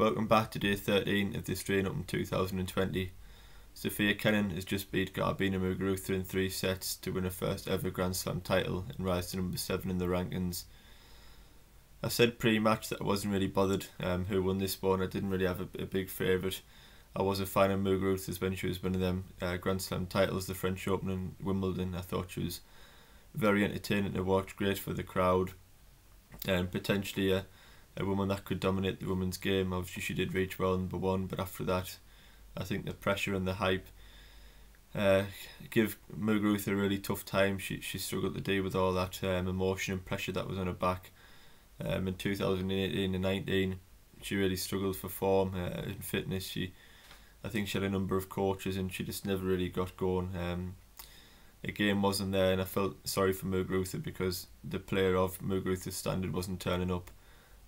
Welcome back to day 13 of the Australian Open 2020. Sofia Kenin has just beat Garbina Muguruza in 3 sets to win her first ever Grand Slam title and rise to number 7 in the rankings. I said pre-match that I wasn't really bothered who won this one. I didn't really have a big favourite. I was a fan of Muguruza's when she was winning them Grand Slam titles, the French Open and Wimbledon. I thought she was very entertaining to watch, great for the crowd, and potentially a woman that could dominate the women's game. Obviously she did reach well number 1, but after that I think the pressure and the hype give Muguruza a really tough time. She struggled to deal with all that emotion and pressure that was on her back. In 2018 and 19 she really struggled for form in fitness. I think she had a number of coaches and she just never really got going. The game wasn't there, and I felt sorry for Muguruza because the player of Muguruza's standard wasn't turning up.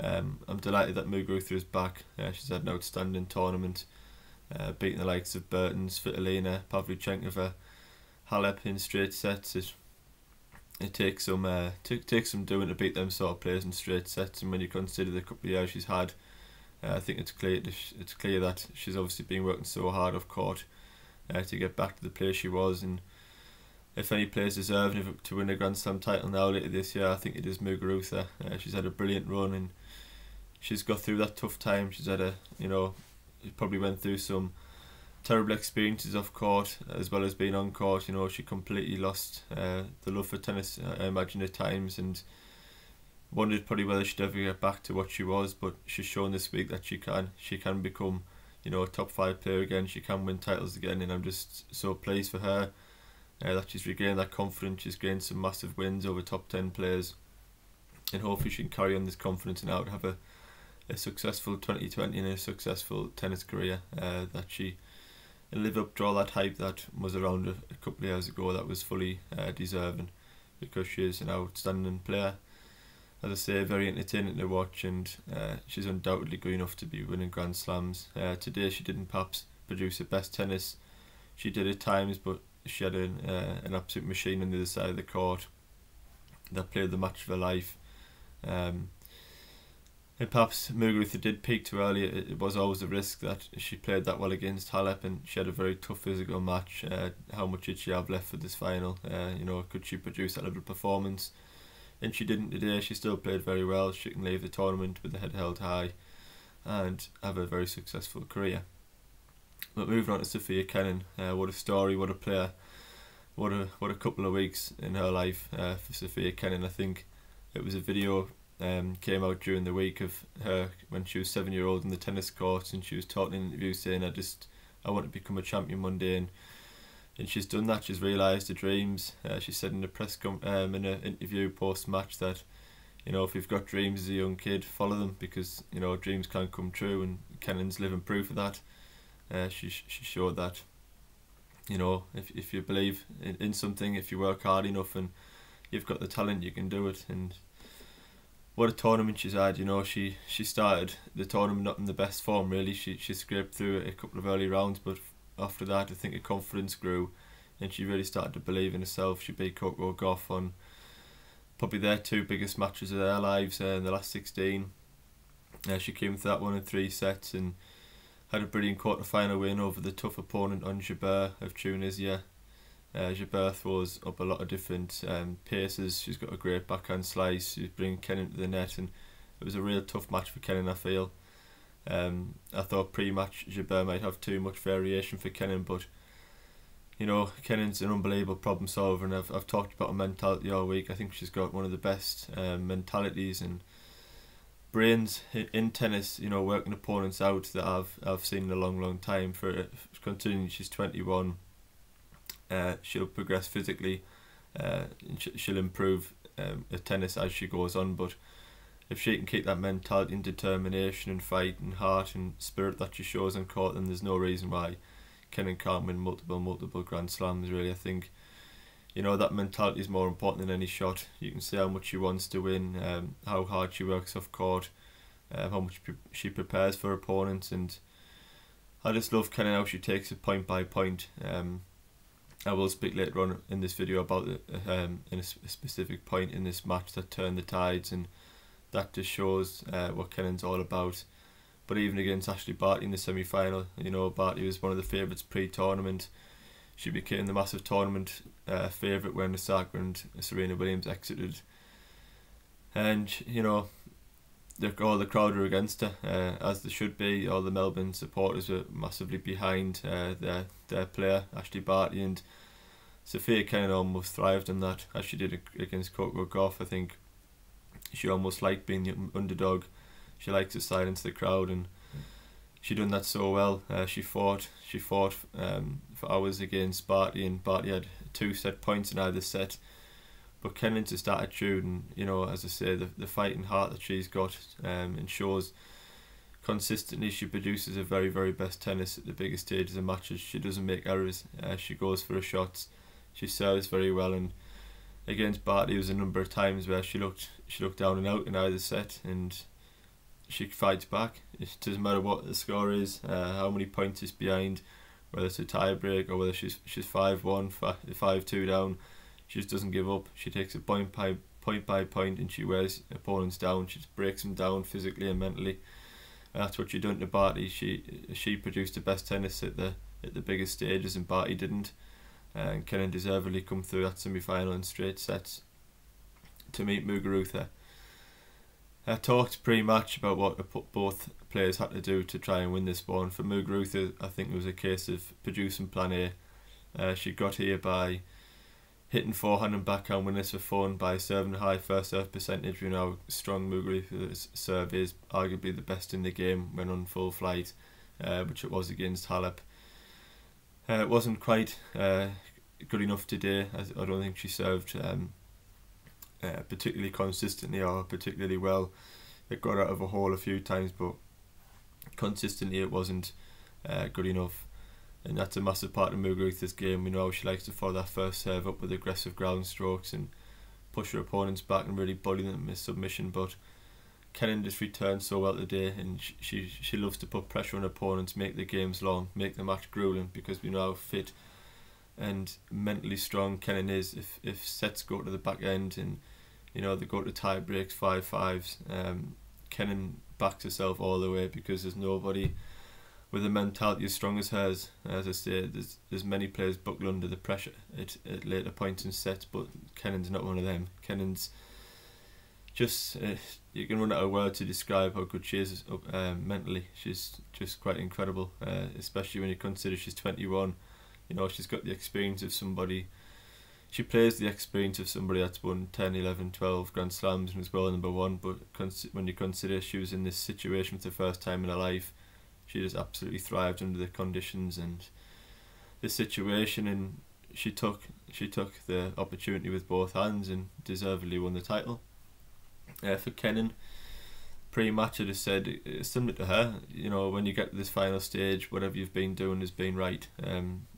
I'm delighted that Muguruza is back. She's had an outstanding tournament, beating the likes of Bertens, Svitolina, Pavlyuchenkova, Halep in straight sets. It takes some doing to beat them sort of players in straight sets, and when you consider the couple of years she's had, I think it's clear that she's obviously been working so hard off court to get back to the place she was. And if any players deserving to win a Grand Slam title now later this year, I think it is Muguruza. She's had a brilliant run and she's got through that tough time. She's had she probably went through some terrible experiences off court as well as being on court. She completely lost the love for tennis, I imagine, at times, and wondered probably whether she'd ever get back to what she was. But she's shown this week that she can become, a top 5 player again. She can win titles again, and I'm just so pleased for her that she's regained that confidence. She's gained some massive wins over top 10 players, and hopefully she can carry on this confidence now and have a successful 2020 and a successful tennis career, that she live up to all that hype that was around a couple of years ago that was fully deserving, because she is an outstanding player. As I say, very entertaining to watch, and she's undoubtedly good enough to be winning Grand Slams. Today she didn't perhaps produce her best tennis. She did at times, but she had an absolute machine on the other side of the court that played the match of her life. And perhaps Muguruza did peak too early. It was always a risk that she played that well against Halep, and she had a very tough physical match. How much did she have left for this final? Could she produce that level of performance? And she didn't today. She still played very well. She can leave the tournament with the head held high and have a very successful career. But moving on to Sofia Kenin, what a story, what a player, what a couple of weeks in her life for Sofia Kenin. I think it was a video came out during the week of her when she was 7-year-old in the tennis courts, and she was talking in an interview saying, I want to become a champion one day, and she's done that. She's realised her dreams. She said in in an interview post match that if you've got dreams as a young kid, follow them, because dreams can come true, and Kenin's living proof of that. She showed that if you believe in something, if you work hard enough and you've got the talent, you can do it. And what a tournament she's had. She started the tournament not in the best form really. She scraped through a couple of early rounds, but after that I think her confidence grew and she really started to believe in herself. She beat Coco Gauff on probably their 2 biggest matches of their lives in the last 16. She came through that one in 3 sets and had a brilliant quarter-final win over the tough opponent on Jabeur of Tunisia. Jabeur throws up a lot of different paces. She's got a great backhand slice. She's bringing Kenin to the net, and it was a real tough match for Kenin, I feel. I thought pre-match Jabeur might have too much variation for Kenin, but Kenin's an unbelievable problem solver, and I've talked about her mentality all week. I think she's got one of the best mentalities and brains in tennis, working opponents out that I've seen in a long time. Considering she's 21, she'll progress physically, she'll improve at tennis as she goes on, but if she can keep that mentality and determination and fight and heart and spirit that she shows on court, then there's no reason why Kenin can't win multiple Grand Slams really. I think that mentality is more important than any shot. You can see how much she wants to win, how hard she works off court, how much she prepares for opponents, and I just love Kenin how she takes it point by point. I will speak later on in this video about in a specific point in this match that turned the tides, and that just shows what Kenin's all about. But even against Ashley Barty in the semi-final, you know, Barty was one of the favourites pre-tournament. She became the massive tournament favourite when Osaka and Serena Williams exited. And, you know, all the crowd were against her, as they should be. All the Melbourne supporters were massively behind their player, Ashley Barty, and Sophia Kenin almost thrived on that, as she did against Coco Gauff. I think she almost liked being the underdog. She likes to silence the crowd, and she done that so well. She fought for hours against Barty, and Barty had 2 set points in either set. But Kenin's just attitude, and, you know, as I say, the fighting heart that she's got, and shows consistently. She produces her very, very best tennis at the biggest stages of matches. She doesn't make errors. She goes for her shots. She serves very well, and against Barty, there was a number of times where she looked down and out in either set, and she fights back. It doesn't matter what the score is, how many points is behind, whether it's a tie break or whether she's 5-1, 5-2 down. She just doesn't give up. She takes it point by point, and she wears opponents down. She just breaks them down physically and mentally. And that's what she done to Barty. She produced the best tennis at the biggest stages, and Barty didn't. And Kenin deservedly come through that semi-final in straight sets to meet Muguruza. I talked pre-match about what both players had to do to try and win this one. For Muguruza, I think it was a case of producing plan A. She got here by hitting forehand and backhand winners for fun, by serving high first serve percentage. You know, strong Muguruza's serve is arguably the best in the game when on full flight, which it was against Halep. It wasn't quite good enough today. I don't think she served particularly consistently or particularly well. It got out of a hole a few times, but consistently it wasn't good enough. And that's a massive part of Muguruza's game. We know how she likes to follow that first serve up with aggressive ground strokes and push her opponents back and really bully them in submission. But Kenin just returned so well today, and she loves to put pressure on opponents, make the games long, make the match grueling, because we know how fit and mentally strong Kenin is. If sets go to the back end and, you know, they go to tie breaks, 5-5s, Kenin backs herself all the way, because there's nobody with a mentality as strong as hers. As I say, there's many players buckle under the pressure at later points in sets, but Kenin's not one of them. Kenin's just, you can run out of words to describe how good she is mentally. She's just quite incredible, especially when you consider she's 21. You know, she's got the experience of somebody. She plays the experience of somebody that's won 10, 11, 12 Grand Slams and was world number 1, but when you consider she was in this situation for the first time in her life, she just absolutely thrived under the conditions and the situation, and she took the opportunity with both hands and deservedly won the title. For Kenin, pre-match I just said, it's similar to her. You know, when you get to this final stage, whatever you've been doing has been right.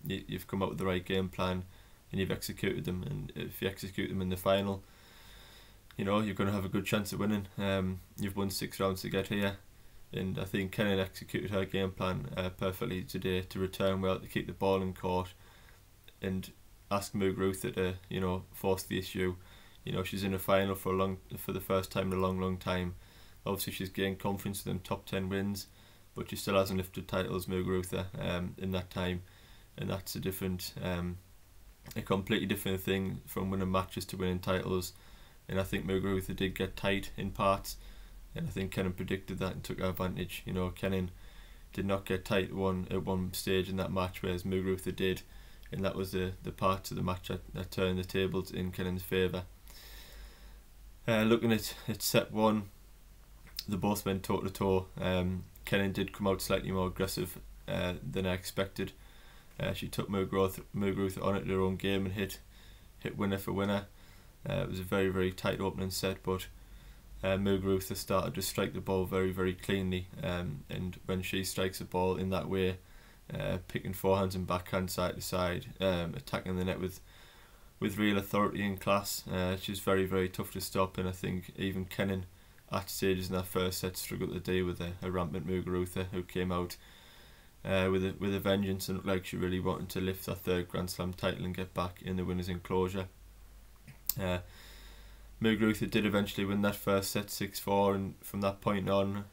You've come up with the right game plan and you've executed them, and if you execute them in the final, you know, you're going to have a good chance of winning. You've won 6 rounds to get here, and I think Kenin executed her game plan perfectly today, to return well, to keep the ball in court and ask Muguruza to, you know, force the issue. You know, she's in a final for the first time in a long time. Obviously she's gained confidence in top 10 wins, but she still hasn't lifted titles, Muguruza, in that time, and that's a completely different thing from winning matches to winning titles. And I think Muguruza did get tight in parts, and I think Kenin predicted that and took advantage. You know, Kenin did not get tight at one stage in that match, whereas Muguruza did, and that was the part of the match that turned the tables in Kenin's favour. Looking at set 1, they both went toe to toe. Kenin did come out slightly more aggressive than I expected. She took Muguruza on at her own game and hit winner for winner. It was a very, very tight opening set, but Muguruza started to strike the ball very, very cleanly, and when she strikes the ball in that way, picking forehands and backhand side to side, attacking the net with real authority and class, she's very, very tough to stop. And I think even Kenin at stages in that first set struggled today with a rampant Muguruza, who came out with a vengeance and looked like she really wanted to lift that 3rd Grand Slam title and get back in the winners' enclosure. Muguruza did eventually win that first set 6-4, and from that point on,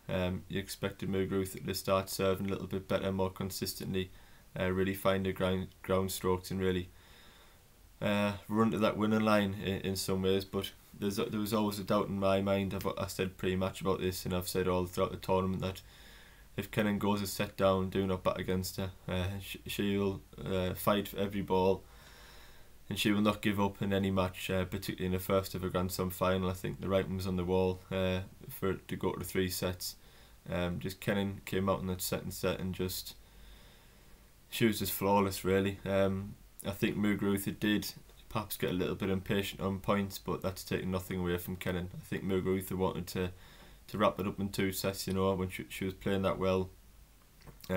you expected Muguruza to start serving a little bit better, more consistently, really find the ground strokes and really run to that winning line in some ways. But there was always a doubt in my mind. I said pre-match about this, and I've said all throughout the tournament that if KENIN goes a set down, do not bet against her. She will fight for every ball, and she will not give up in any match, particularly in the first of a Grand Slam final. I think the writing was on the wall for it to go to 3 sets. Just KENIN came out in that second set and she was just flawless, really. I think Muguruza did perhaps get a little bit impatient on points, but that's taking nothing away from KENIN. I think Muguruza wanted to wrap it up in 2 sets, when she was playing that well.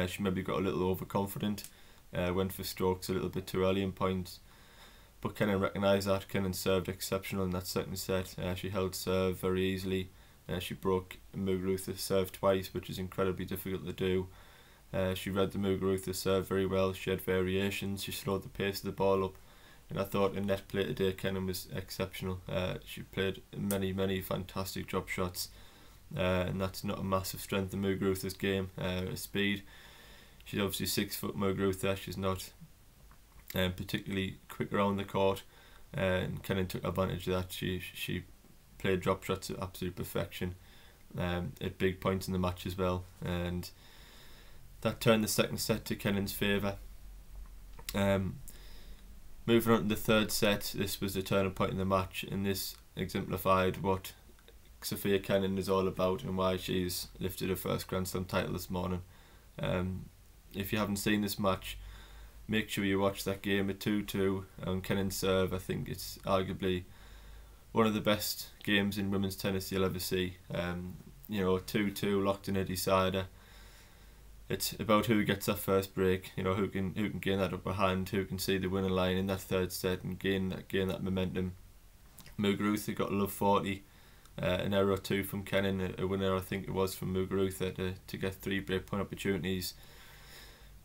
She maybe got a little overconfident, went for strokes a little bit too early in points. But KENIN recognised that. KENIN served exceptional in that second set. She held serve very easily. She broke Muguruza's serve twice, which is incredibly difficult to do. She read the Muguruza serve very well. She had variations. She slowed the pace of the ball up. And I thought in net play today, KENIN was exceptional. She played many fantastic drop shots. And that's not a massive strength in Muguruza's game. Speed. She's obviously 6 foot Muguruza. She's not particularly quick around the court, and KENIN took advantage of that. She played drop shots at absolute perfection, at big points in the match as well, and that turned the second set to KENIN's favour. Moving on to the third set, this was the turning point in the match, and this exemplified what Sofia KENIN is all about and why she's lifted her first Grand Slam title this morning. If you haven't seen this match, make sure you watch that game at 2-2 on KENIN's serve. I think it's arguably one of the best games in women's tennis you'll ever see. 2-2 locked in a decider. It's about who gets that first break. Who can gain that upper hand, who can see the winning line in that third set and gain that momentum. Muguruza got a love 40, an error or 2 from KENIN, a winner I think it was from Muguruza to get 3 break point opportunities.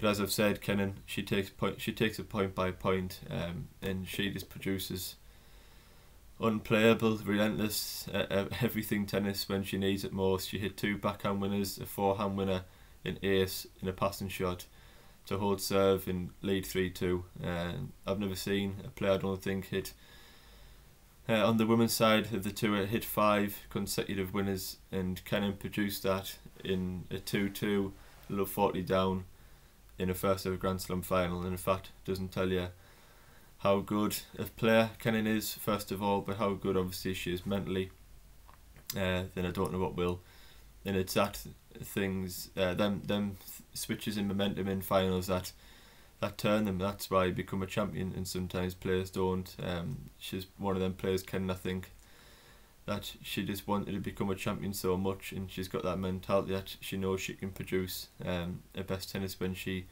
But as I've said, KENIN, she takes it point by point, and she just produces unplayable, relentless, everything tennis when she needs it most. She hit 2 backhand winners, a forehand winner, an ace in a passing shot to hold serve and lead 3-2. I've never seen a player, I don't think, hit on the women's side of the tour, hit 5 consecutive winners, and KENIN produced that in a 2-2, love 40 down, in a first ever Grand Slam final. And in fact, it doesn't tell you how good a player KENIN is, first of all, but how good obviously she is mentally. Then I don't know what will. And it's that things, them switches in momentum in finals that turn them. That's why you become a champion, and sometimes players don't. She's one of them players, KENIN, I think, that she just wanted to become a champion so much, and she's got that mentality that she knows she can produce her best tennis when she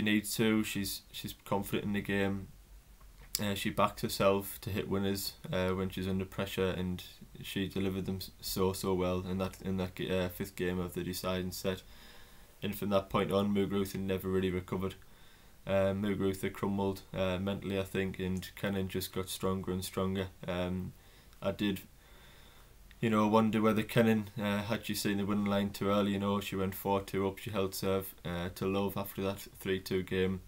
needs to. She's confident in the game. She backs herself to hit winners when she's under pressure, and she delivered them so well in that fifth game of the deciding set. And from that point on, Muguruza never really recovered. Muguruza crumbled mentally, I think, and KENIN just got stronger and stronger. I did, wonder whether KENIN, had she seen the winning line too early, she went 4-2 up, she held serve to love after that 3-2 game.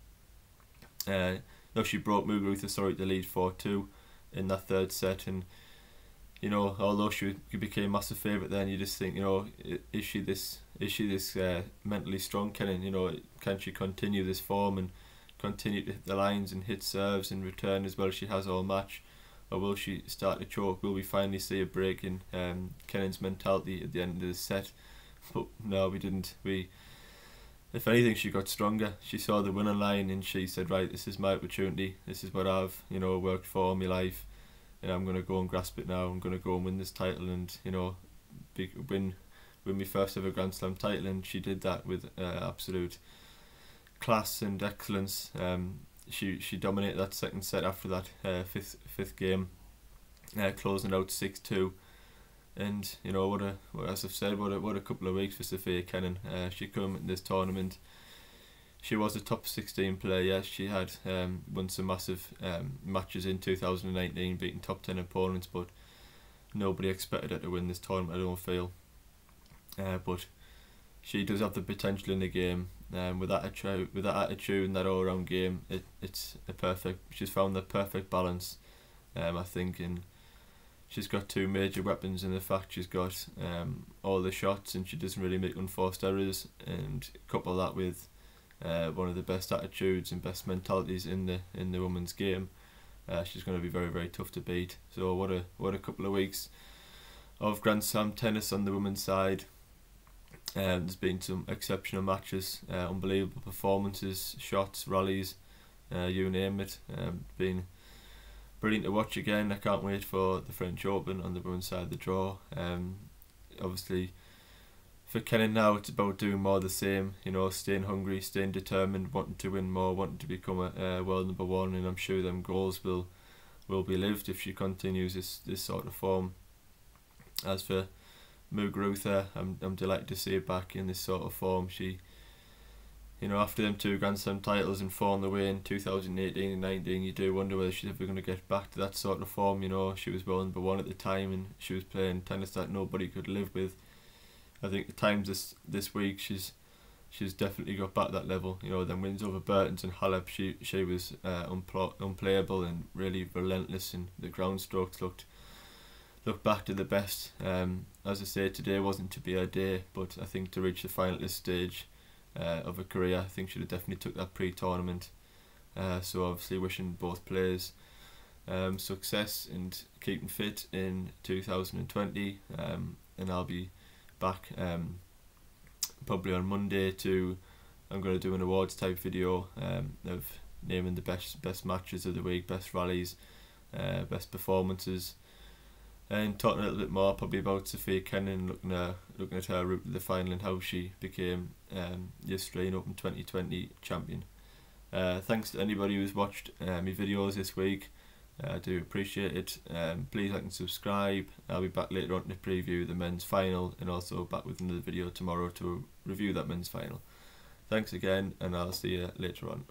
No, she brought Muguruza, to lead 4-2 in that third set, and although she became massive favourite, then you just think, is she this mentally strong, KENIN? Can she continue this form and continue to hit the lines and hit serves and return as well as she has all match? Or will she start to choke? Will we finally see a break in KENIN's mentality at the end of the set? But no, we didn't. If anything, she got stronger. She saw the winning line and she said, right, this is my opportunity. This is what I've worked for all my life, and I'm going to go and grasp it now. I'm going to go and win this title and win my first ever Grand Slam title. And she did that with absolute class and excellence. She dominated that second set after that fifth game, closing it out 6-2. And as I've said, what a couple of weeks for Sofia KENIN. She came in this tournament. she was a top 16 player. Yes, she had won some massive matches in 2019, beating top 10 opponents, but nobody expected her to win this tournament, I don't feel. But she does have the potential in the game. With that attitude and that all-round game, it's a perfect. She's found the perfect balance, I think, and she's got two major weapons in the fact she's got all the shots and she doesn't really make unforced errors, and couple that with one of the best attitudes and best mentalities in the women's game. She's going to be very, very tough to beat. So what a couple of weeks of Grand Slam tennis on the women's side. There's been some exceptional matches, unbelievable performances, shots, rallies, you name it. Been brilliant to watch again. I can't wait for the French Open on the women's side of the draw. Obviously, for KENIN now, it's about doing more of the same. You know, staying hungry, staying determined, wanting to win more, wanting to become a world number one, and I'm sure them goals will be lived if she continues this sort of form. As for MUGURUZA, I'm delighted to see her back in this sort of form. She, you know, after them two Grand Slam titles and falling away in 2018 and 19, you do wonder whether she's ever going to get back to that sort of form. You know, she was world number one at the time and she was playing tennis that nobody could live with. I think at times this week she's definitely got back to that level. You know, then wins over Burtons and Halep, she was unplayable and really relentless, and the ground strokes look back to the best. As I say, today wasn't to be her day, but I think to reach the finalist stage of her career, I think she'd have definitely took that pre-tournament. So obviously wishing both players success and keeping fit in 2020. And I'll be back probably on Monday I'm going to do an awards type video of naming the best matches of the week, best rallies, best performances, and talking a little bit more probably about Sofia Kenin, looking at her route to the final and how she became the Australian Open 2020 champion. Thanks to anybody who's watched my videos this week. I do appreciate it. Please like and subscribe. I'll be back later on to preview the men's final, and also back with another video tomorrow to review that men's final. Thanks again, and I'll see you later on.